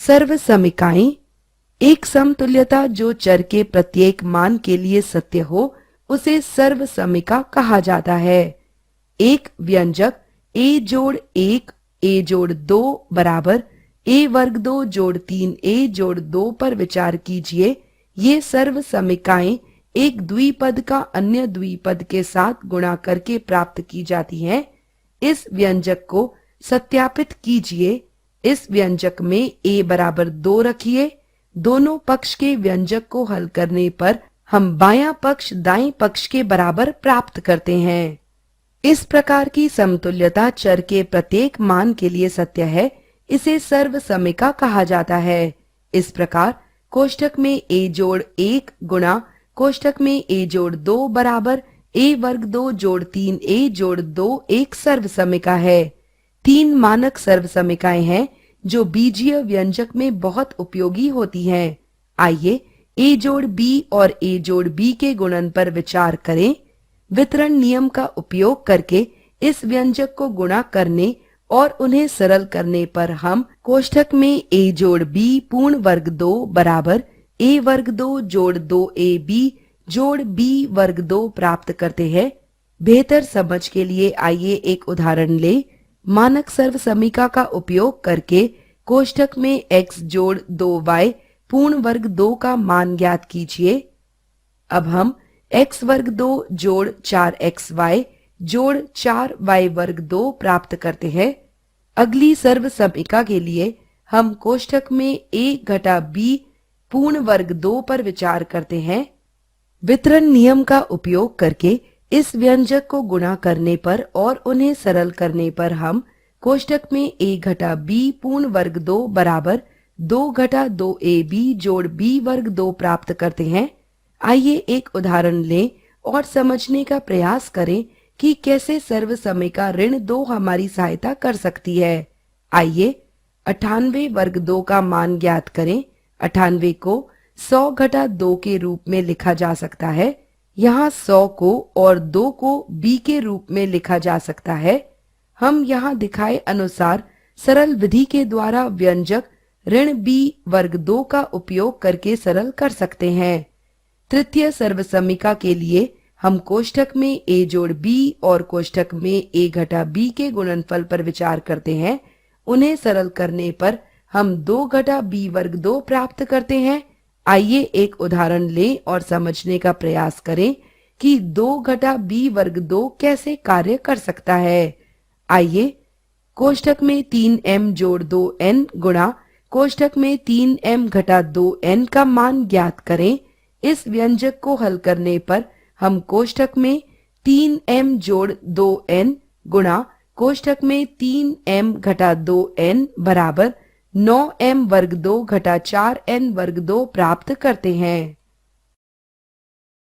सर्व समीकाएं, एक समतुल्यता जो चर के प्रत्येक मान के लिए सत्य हो उसे सर्व समीका कहा जाता है। एक व्यंजक a जोड़ 1 a जोड़ 2 बराबर a वर्ग 2 जोड़ 3 a जोड़ 2 पर विचार कीजिए। ये सर्व समीकाएं एक द्विपद का अन्य द्विपद के साथ गुणा करके प्राप्त की जाती हैं। इस व्यंजक को सत्यापित कीजिए। इस व्यंजक में a बराबर 2 रखिए। दोनों पक्ष के व्यंजक को हल करने पर हम बायां पक्ष दाएं पक्ष के बराबर प्राप्त करते हैं। इस प्रकार की समतुल्यता चर के प्रत्येक मान के लिए सत्य है। इसे सर्व समीका कहा जाता है। इस प्रकार कोष्ठक में a जोड़ 1 गुणा कोष्ठक में a जोड़ 2 बराबर a वर्ग 2 जोड़ 3 a जोड़ 2 एक सर्व समीका है। 3 मानक सर्व समीकाएं हैं जो बीजीय व्यंजक में बहुत उपयोगी होती हैं। आइए a जोड़ b और a जोड़ b के गुणन पर विचार करें। वितरण नियम का उपयोग करके इस व्यंजक को गुणा करने और उन्हें सरल करने पर हम कोष्ठक में a जोड़ b पूर्ण वर्ग 2 बराबर a वर्ग 2 जोड़ 2ab जोड़ b वर्ग 2 प्राप्त करते हैं। बेहतर समझ के लिए आइए एक उदाहरण ले। मानक सर्व समीका का उपयोग करके कोष्ठक में x जोड़ 2y पूर्ण वर्ग 2 का मान ज्ञात कीजिए। अब हम x वर्ग 2 जोड़ 4xy जोड़ 4y वर्ग 2 प्राप्त करते हैं। अगली सर्व समीका के लिए हम कोष्ठक में a घटा b पूर्ण वर्ग 2 पर विचार करते हैं। वितरण नियम का उपयोग करके इस व्यंजक को गुणा करने पर और उन्हें सरल करने पर हम कोष्ठक में a घटा b पूर्ण वर्ग 2 बराबर 2 घटा 2ab जोड़ b वर्ग 2 प्राप्त करते हैं। आइए एक उदाहरण लें और समझने का प्रयास करें कि कैसे सर्व समीका ऋण 2 हमारी सहायता कर सकती है। आइए 98 वर्ग 2 का मान ज्ञात करें। 98 को 100 घटा 2 के रूप में लिखा जा सकता है। यहाँ 100 को और 2 को b के रूप में लिखा जा सकता है। हम यहाँ दिखाए अनुसार सरल विधि के द्वारा व्यंजक ऋण b वर्ग 2 का उपयोग करके सरल कर सकते हैं। तृतीय सर्व समीका के लिए हम कोष्ठक में a जोड़ b और कोष्ठक में a घटा b के गुणनफल पर विचार करते हैं। उन्हें सरल करने पर हम 2 घटा b वर्ग 2 प्राप्त करते हैं। आइए एक उदाहरण लें और समझने का प्रयास करें कि 2 घटा b वर्ग 2 कैसे कार्य कर सकता है। आइए कोष्ठक में 3m जोड़ 2n गुणा कोष्ठक में 3m घटा 2n का मान ज्ञात करें। इस व्यंजक को हल करने पर हम कोष्ठक में 3m जोड़ 2n गुणा कोष्ठक में 3m घटा 2n बराबर 9m वर्ग 2 घटा 4n वर्ग 2 प्राप्त करते हैं।